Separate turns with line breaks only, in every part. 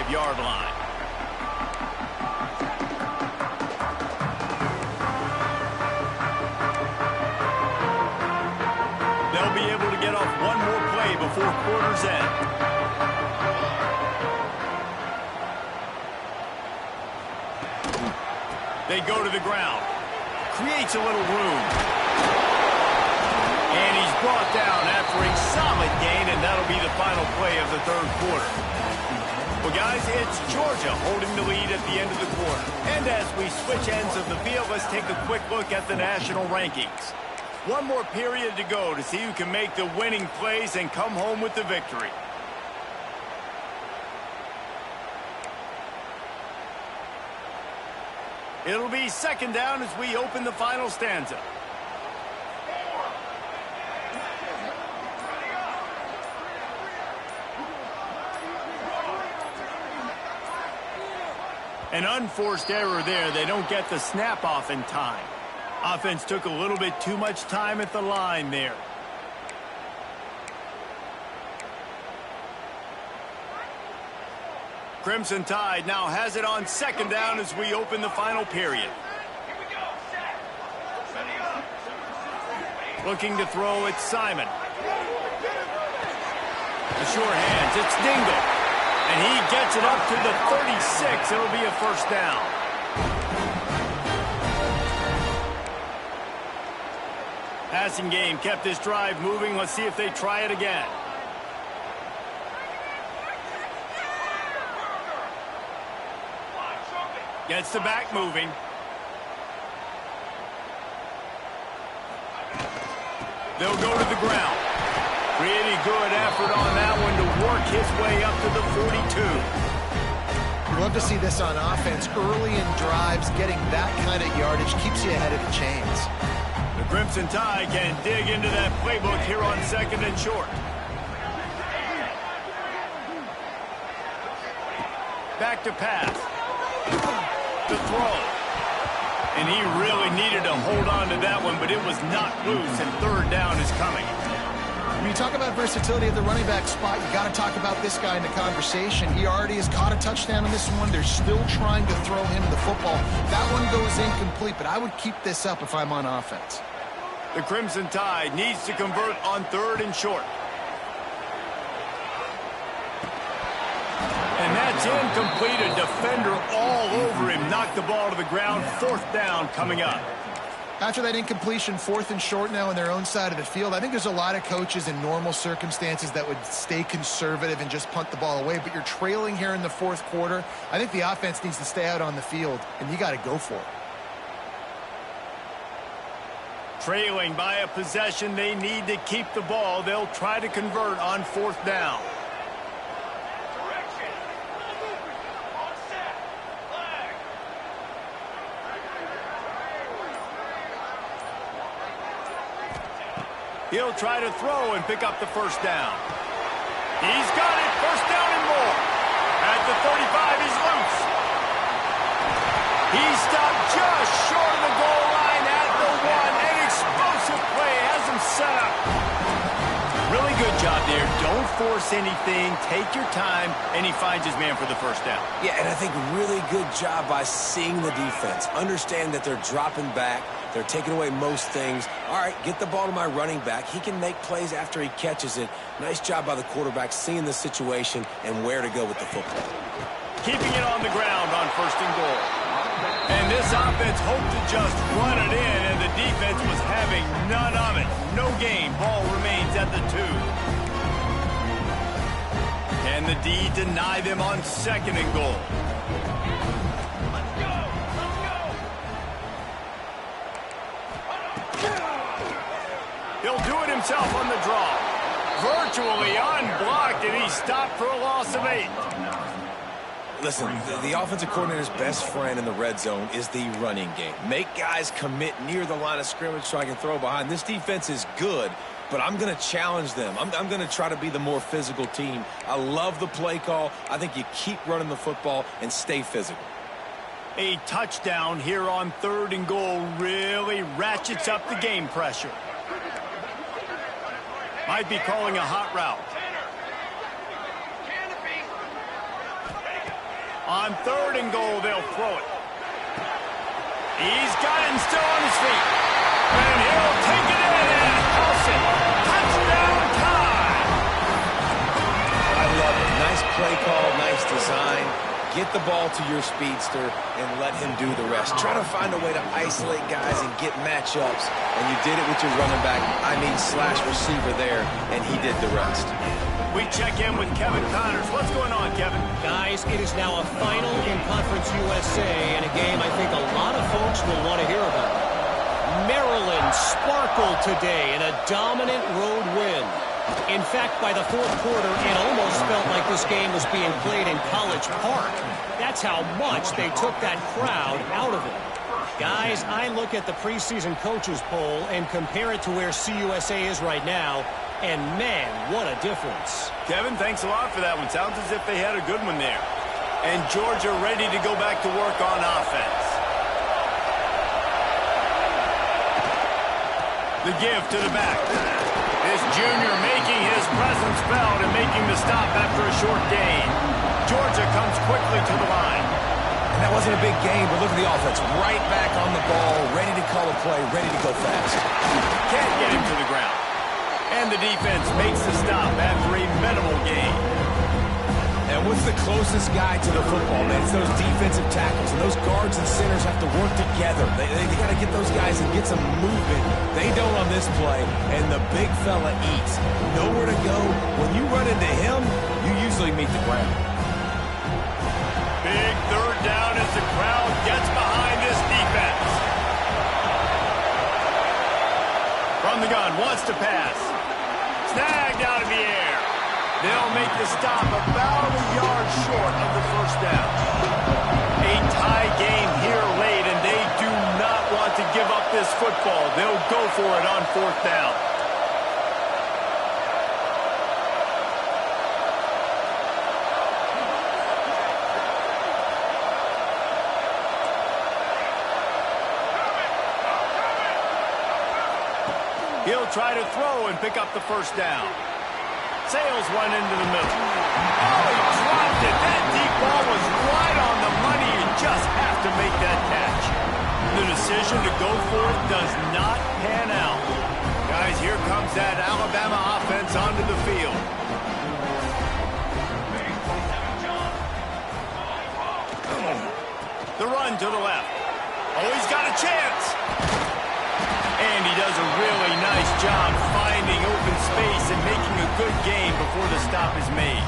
35-yard line. They'll be able to get off one more play before quarter's end. They go to the ground. Creates a little room. And he's brought down after a solid gain, and that'll be the final play of the third quarter. Well, guys, it's Georgia holding the lead at the end of the quarter. And as we switch ends of the field, let's take a quick look at the national rankings. One more period to go to see who can make the winning plays and come home with the victory. It'll be second down as we open the final stanza. An unforced error there. They don't get the snap off in time. Offense took a little bit too much time at the line there. Crimson Tide now has it on second down as we open the final period. Looking to throw, it's Simon. The short hands, it's Dingle. And he gets it up to the 36. It'll be a first down. Passing game kept this drive moving. Let's see if they try it again. Gets the back moving. They'll go to the ground. Pretty good effort on that one to work his way up to the 42.
You love to see this on offense. Early in drives, getting that kind of yardage keeps you ahead of the chains.
The Crimson Tide can dig into that playbook here on second and short. Back to pass. The throw. And he really needed to hold on to that one, but it was not loose, and third down is coming.
When you talk about versatility at the running back spot, you got to talk about this guy in the conversation. He already has caught a touchdown on this one. They're still trying to throw him the football. That one goes incomplete, but I would keep this up if I'm on offense.
The Crimson Tide needs to convert on third and short. And that's incomplete. A defender all over him. Knocked the ball to the ground. Fourth down coming up.
After that incompletion, fourth and short now on their own side of the field, I think there's a lot of coaches in normal circumstances that would stay conservative and just punt the ball away. But you're trailing here in the fourth quarter. I think the offense needs to stay out on the field, and you got to go for it.
Trailing by a possession, they need to keep the ball. They'll try to convert on fourth down. He'll try to throw and pick up the first down. He's got it. First down and more. At the 35, he's loose. He stopped just short of the goal line at the 1. An explosive play has him set up. Really good job there. Don't force anything. Take your time. And he finds his man for the first down.
Yeah, and I think really good job by seeing the defense. Understand that they're dropping back. They're taking away most things. All right, get the ball to my running back. He can make plays after he catches it. Nice job by the quarterback seeing the situation and where to go with the football.
Keeping it on the ground on first and goal. And this offense hoped to just run it in, and the defense was having none of it. No gain. Ball remains at the 2. Can the D deny them on second and goal? He'll do it himself on the draw. Virtually unblocked, and he stopped for a loss of 8.
Listen, the offensive coordinator's best friend in the red zone is the running game. Make guys commit near the line of scrimmage so I can throw behind. This defense is good, but I'm going to challenge them. I'm going to try to be the more physical team. I love the play call. I think you keep running the football and stay physical.
A touchdown here on third and goal really ratchets up the game pressure. Might be calling a hot route. On 3rd and goal, they'll throw it. He's got it and still on his feet. And he'll take it in and house it. Touchdown time.
I love it. Nice play call, nice design. Get the ball to your speedster and let him do the rest. Try to find a way to isolate guys and get matchups. And you did it with your running back, slash receiver there, and he did the rest.
We check in with Kevin Connors. What's going on, Kevin?
Guys, it is now a final in Conference USA, and a game I think a lot of folks will want to hear about. Maryland sparkled today in a dominant road win. In fact, by the 4th quarter, it almost felt like this game was being played in College Park. That's how much they took that crowd out of it. Guys, I look at the preseason coaches poll and compare it to where CUSA is right now, and man, what a difference.
Kevin, thanks a lot for that one. Sounds as if they had a good one there. And Georgia ready to go back to work on offense. The give to the back. This junior making his presence felt and making the stop after a short gain. Georgia comes quickly to the line.
And that wasn't a big gain, but look at the offense. Right back on the ball, ready to call a play, ready to go fast.
Can't get him to the ground. And the defense makes the stop after a minimal gain.
And what's the closest guy to the football, man? It's those defensive tackles. And those guards and centers have to work together. They got to get those guys and get some movement. They don't on this play. And the big fella eats. Nowhere to go. When you run into him, you usually meet the ground.
Big 3rd down as the crowd gets behind this defense. From the gun, wants to pass. Snagged out of the air. They'll make the stop about a yard short of the 1st down. A tie game here late, and they do not want to give up this football. They'll go for it on 4th down. He'll try to throw and pick up the 1st down. Sails one into the middle. Oh, he dropped it. That deep ball was right on the money. You just have to make that catch. The decision to go for it does not pan out. Guys, here comes that Alabama offense onto the field. The run to the left. Oh, he's got a chance. And he does a really nice job finding open space and making a good gain before the stop is made.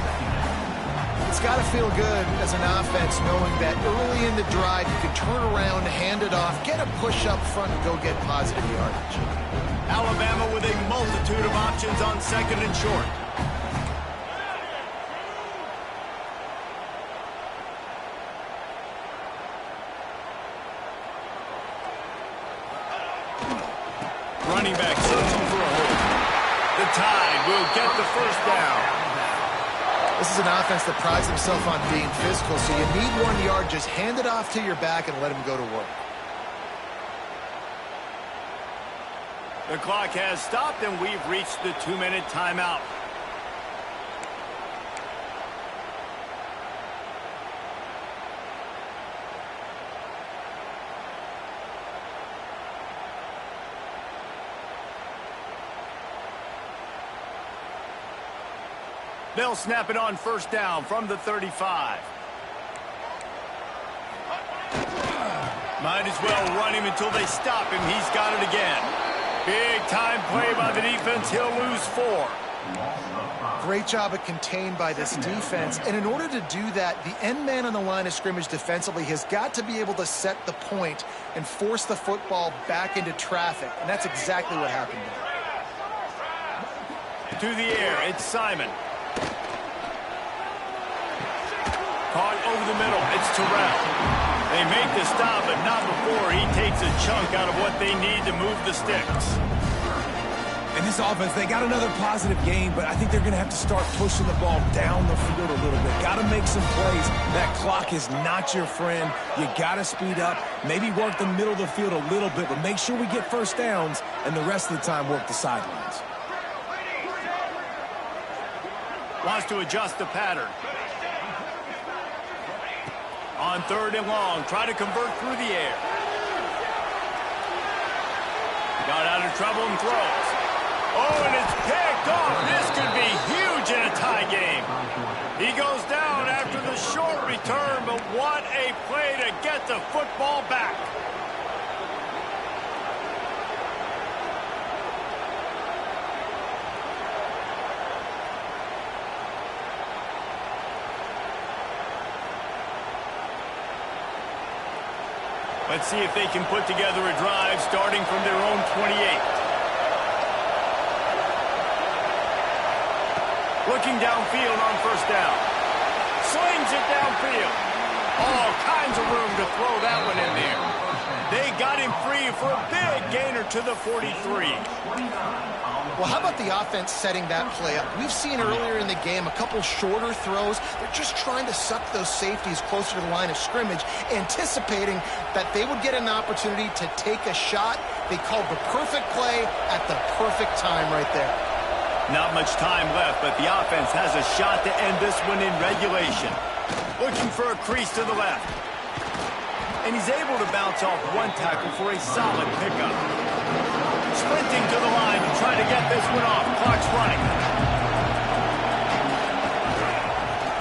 It's got to feel good as an offense knowing that early in the drive you can turn around, hand it off, get a push up front, and go get positive yardage.
Alabama with a multitude of options on 2nd and short. Running back searching for a hole. The Tide will get the 1st down.
This is an offense that prides himself on being physical, so you need 1 yard. Just hand it off to your back and let him go to work.
The clock has stopped, and we've reached the 2-minute timeout. They'll snap it on 1st down from the 35. Might as well run him until they stop him. He's got it again. Big time play by the defense. He'll lose 4.
Great job of contained by this defense. And in order to do that, the end man on the line of scrimmage defensively has got to be able to set the point and force the football back into traffic. And that's exactly what happened there.
To the air, it's Simon. Caught over the middle, it's Terrell. They make the stop, but not before he takes a chunk out of what they need to move the sticks.
And this offense, they got another positive game, but I think they're going to have to start pushing the ball down the field a little bit. Got to make some plays. That clock is not your friend. You got to speed up, maybe work the middle of the field a little bit, but make sure we get 1st downs, and the rest of the time work the sidelines.
Wants to adjust the pattern. On 3rd and long, try to convert through the air. Got out of trouble and throws. Oh, and it's picked off. This could be huge in a tie game. He goes down after the short return, but what a play to get the football back. Let's see if they can put together a drive starting from their own 28. Looking downfield on 1st down. Slings it downfield. All kinds of room to throw that one in there. They got him free for a big gainer to the 43.
Well, how about the offense setting that play up? We've seen earlier in the game a couple shorter throws. They're just trying to suck those safeties closer to the line of scrimmage, anticipating that they would get an opportunity to take a shot. They called the perfect play at the perfect time right there.
Not much time left, but the offense has a shot to end this one in regulation. Looking for a crease to the left. And he's able to bounce off one tackle for a solid pickup. Sprinting to the line to try to get this one off. Clock's running.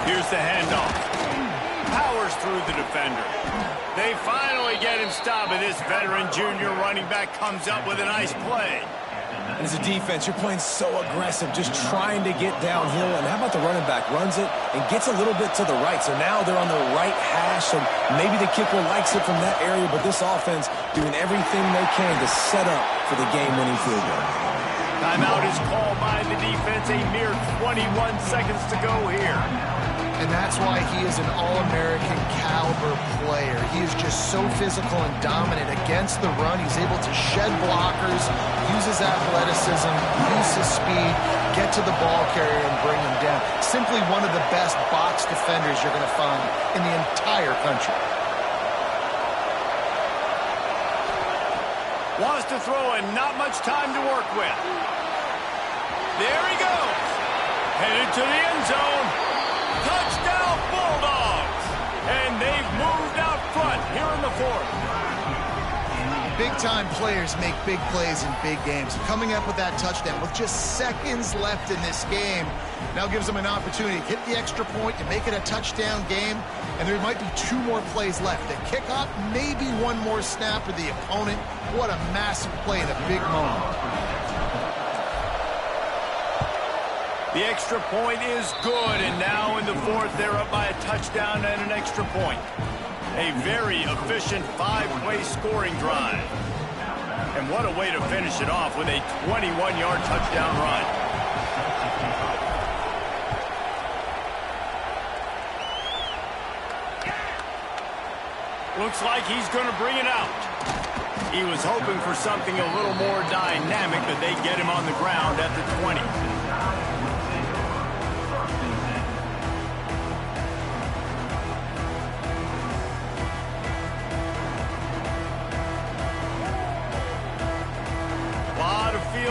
Here's the handoff. Powers through the defender. They finally get him stopped, and this veteran junior running back comes up with a nice play.
And as a defense, you're playing so aggressive, just trying to get downhill. And how about the running back? Runs it and gets a little bit to the right. So now they're on the right hash, and maybe the kicker likes it from that area. But this offense doing everything they can to set up for the game-winning field goal.
Timeout is called by the defense. A mere 21 seconds to go here.
And that's why he is an All-American caliber player. He is just so physical and dominant against the run. He's able to shed blockers, use his athleticism, use his speed, get to the ball carrier and bring him down. Simply one of the best box defenders you're going to find in the entire country.
Wants to throw and not much time to work with. There he goes. Headed to the end zone. Touchdown Bulldogs! And they've moved out front here in the 4th.
Big-time players make big plays in big games. Coming up with that touchdown with just seconds left in this game now gives them an opportunity to hit the extra point and make it a touchdown game. And there might be 2 more plays left. The kickoff, maybe 1 more snap for the opponent. What a massive play in a big moment.
The extra point is good, and now in the 4th, they're up by a touchdown and an extra point. A very efficient 5-play scoring drive. And what a way to finish it off with a 21-yard touchdown run. Looks like he's going to bring it out. He was hoping for something a little more dynamic, but they get him on the ground at the 20.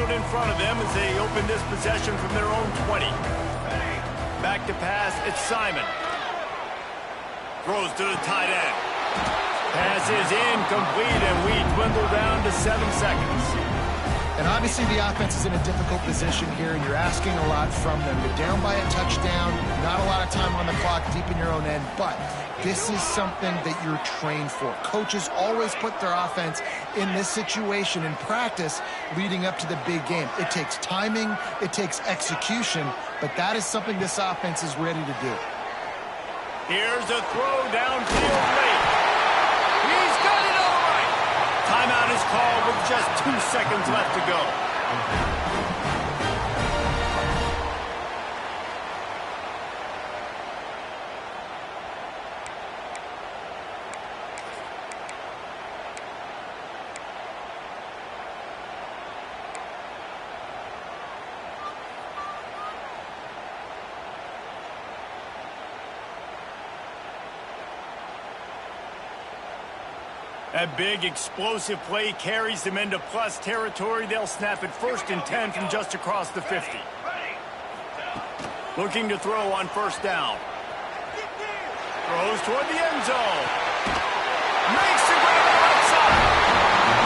In front of them as they open this possession from their own 20. Back to pass, it's Simon. Throws to the tight end. Pass is incomplete, and we dwindle down to 7 seconds.
And obviously the offense is in a difficult position here, and you're asking a lot from them. You're down by a touchdown, not a lot of time on the clock, deep in your own end, but this is something that you're trained for. Coaches always put their offense in this situation in practice leading up to the big game. It takes timing, it takes execution, but that is something this offense is ready to do.
Here's a throw downfield late. He's got it all right. Timeout is called with just 2 seconds left to go. That big explosive play carries them into plus territory. They'll snap it 1st and 10 from just across the 50. Looking to throw on 1st down. Throws toward the end zone. Makes the grab on the right side.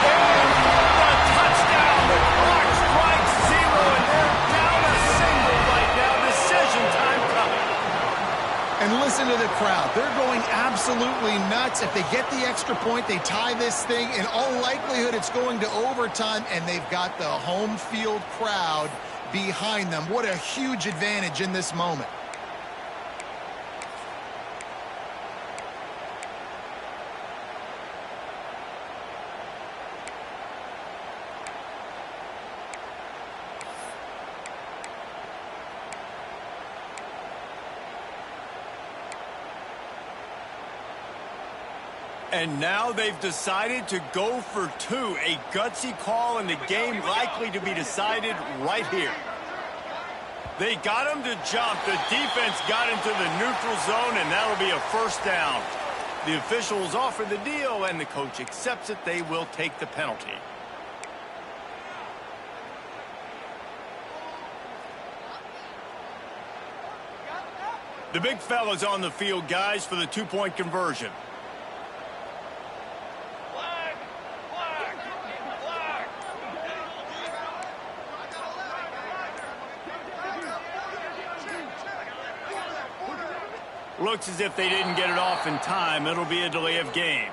And the touchdown. The clock strikes 0, and they're down a single right now. Decision time coming.
And listen to the crowd. They're going absolutely nuts. If they get the extra point, they tie this thing. In all likelihood, it's going to overtime, and they've got the home field crowd behind them. What a huge advantage in this moment.
And now they've decided to go for 2. A gutsy call, and the game likely to be decided right here. They got him to jump. The defense got into the neutral zone, and that'll be a first down. The officials offer the deal, and the coach accepts it. They will take the penalty. The big fella's on the field, guys, for the 2-point conversion. Looks as if they didn't get it off in time. It'll be a delay of game.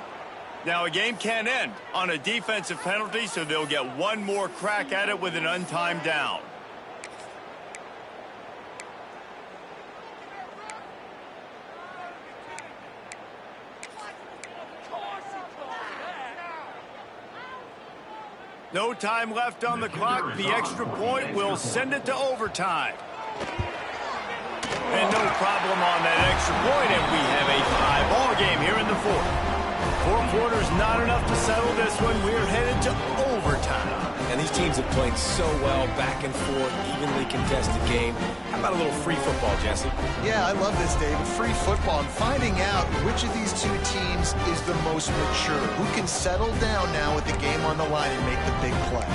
Now, a game can end on a defensive penalty, so they'll get one more crack at it with an untimed down. No time left on the clock. The extra point will send it to overtime. And no problem on that extra point, and we have a tie ball game here in the fourth. 4 quarters not enough to settle this one. We're headed to overtime.
And these teams have played so well, back and forth, evenly contested game. How about a little free football, Jesse?
Yeah, I love this, David. Free football, and finding out which of these two teams is the most mature. Who can settle down now with the game on the line and make the big play?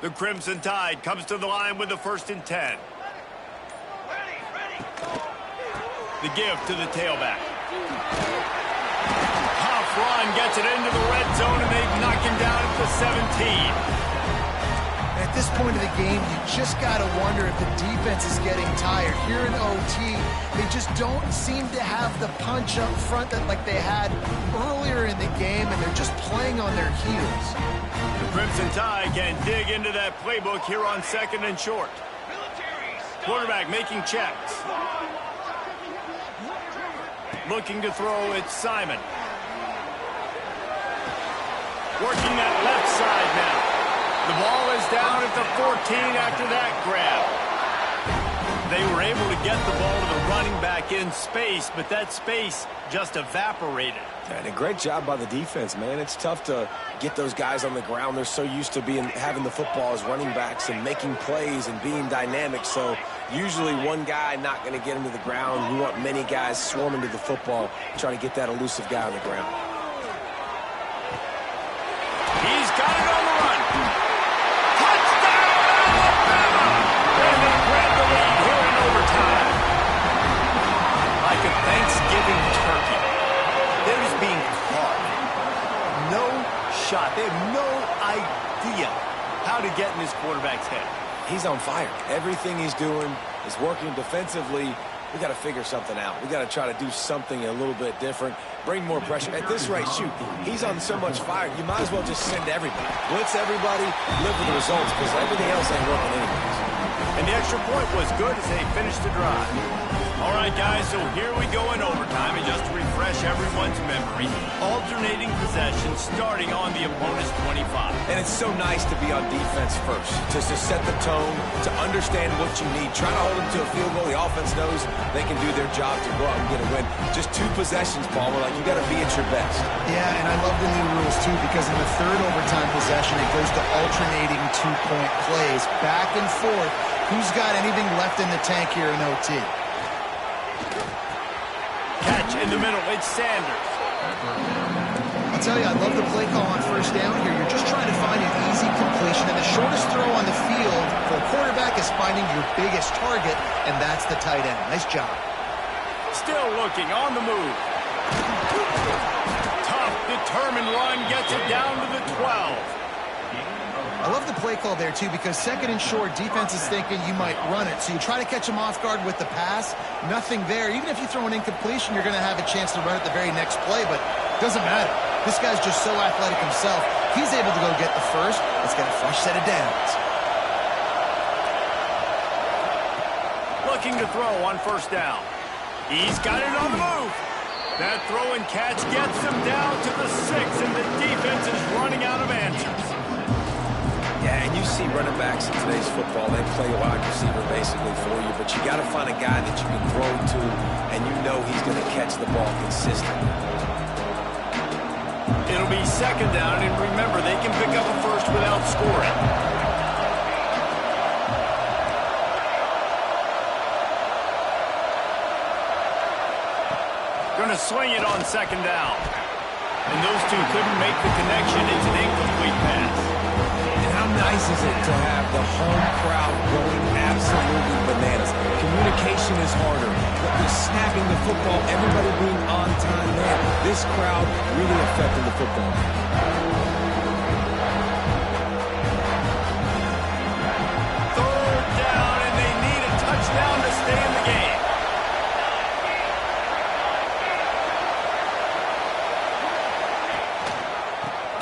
The Crimson Tide comes to the line with the 1st and 10. The give to the tailback. Tough run gets it into the red zone, and they knock him down at the 17.
At this point of the game, you just got to wonder if the defense is getting tired. Here in OT, they just don't seem to have the punch up front that like they had earlier in the game, and they're just playing on their heels.
The Crimson Tide can dig into that playbook here on 2nd and short. Quarterback making checks. Looking to throw, it's Simon. Working that left side now. The ball is down at the 14 after that grab. They were able to get the ball to the running back in space, but that space just evaporated.
And a great job by the defense, man. It's tough to get those guys on the ground. They're so used to having the football as running backs and making plays and being dynamic. So usually one guy not going to get him to the ground. We want many guys swarming to the football, trying to get that elusive guy on the ground.
He's got it on the run. Touchdown, Alabama! And they grab the lead here in overtime. Like a Thanksgiving turkey. They're just being caught. No shot. They have no idea how to get in this quarterback's head.
He's on fire. Everything he's doing is working defensively. We got to figure something out. We got to try to do something a little bit different, bring more pressure. At this rate, shoot, he's on so much fire, you might as well just send everybody. Blitz everybody, live with the results, because everything else ain't working anyways.
And the extra point was good as they finished the drive. All right, guys, so here we go in overtime. And just to refresh everyone's memory, alternating possession starting on the opponent's 25.
And it's so nice to be on defense first, just to set the tone, to understand what you need. Try to hold them to a field goal. The offense knows they can do their job to go out and get a win. Just 2 possessions, Paul. We're like, you got to be at your best.
Yeah, and I love the new rules, too, because in the 3rd overtime possession, it goes to alternating 2-point plays, back and forth. Who's got anything left in the tank here in OT?
Catch In the middle, it's Sanders.
I'll tell you, I love the play call on first down here. You're just trying to find an easy completion, and the shortest throw on the field for a quarterback is finding your biggest target, and that's the tight end. Nice job.
Still looking, on the move. Tough, determined run gets it down to the 12.
I love the play call there, too, because second and short, defense is thinking you might run it. So you try to catch them off guard with the pass. Nothing there. Even if you throw an incompletion, you're going to have a chance to run it the very next play, but it doesn't matter. This guy's just so athletic himself. He's able to go get the first. Let's get a fresh set of downs.
Looking to throw on first down. He's got it on the move. That throw and catch gets him down to the 6, and the defense is running out of answers.
Yeah, and you see running backs in today's football, they play a wide receiver basically for you, but you got to find a guy that you can throw to, and you know he's going to catch the ball consistently.
It'll be second down, and remember, they can pick up a first without scoring. Going to swing it on second down. And those two couldn't make the connection. It's an incomplete pass.
How nice is it to have the home crowd going absolutely bananas? Communication is harder, but the snapping the football, everybody being on time, man, this crowd really affecting the football.
Third down, and they need a touchdown to stay in the game.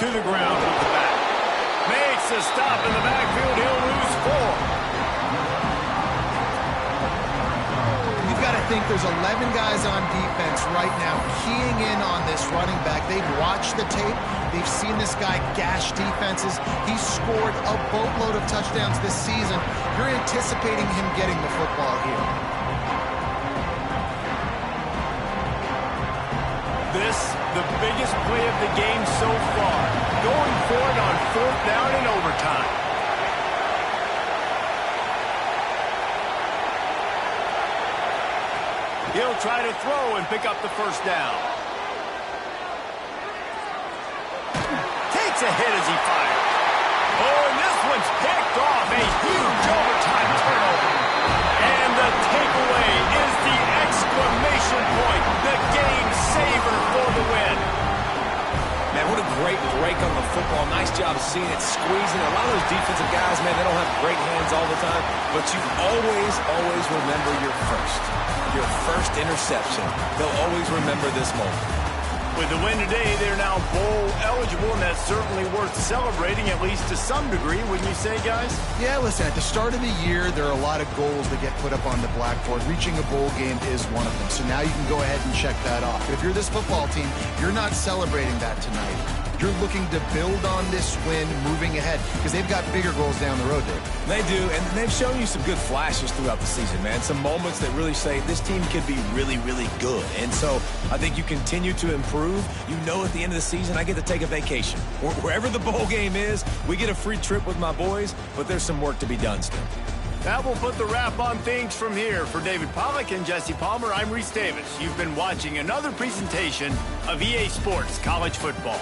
To the ground with the back. Makes a stop in the backfield. He'll lose 4.
You've got to think there's 11 guys on defense right now keying in on this running back. They've watched the tape. They've seen this guy gash defenses. He's scored a boatload of touchdowns this season. You're anticipating him getting the football here.
This, the biggest play of the game so far. Going for it on fourth down in overtime. He'll try to throw and pick up the first down. Takes a hit as he fires. Oh, and this one's picked off. A huge overtime turnover. And the takeaway is the exclamation point. The game saver for the win.
Man, what a great break on the football. Nice job seeing it, squeezing. A lot of those defensive guys, man, they don't have great hands all the time, but you always remember your first interception. They'll always remember this moment.
With the win today, they're now bowl eligible, and that's certainly worth celebrating, at least to some degree, wouldn't you say, guys?
Yeah, listen, at the start of the year, there are a lot of goals that get put up on the blackboard. Reaching a bowl game is one of them. So now you can go ahead and check that off. But if you're this football team, you're not celebrating that tonight. You're looking to build on this win moving ahead because they've got bigger goals down the road, Dave.
They do, and they've shown you some good flashes throughout the season, man. Some moments that really say this team could be really, really good. And so I think you continue to improve. You know at the end of the season, I get to take a vacation. Wherever the bowl game is, we get a free trip with my boys, but there's some work to be done still.
That will put the wrap on things from here. For David Pollack and Jesse Palmer, I'm Reese Davis. You've been watching another presentation of EA Sports College Football.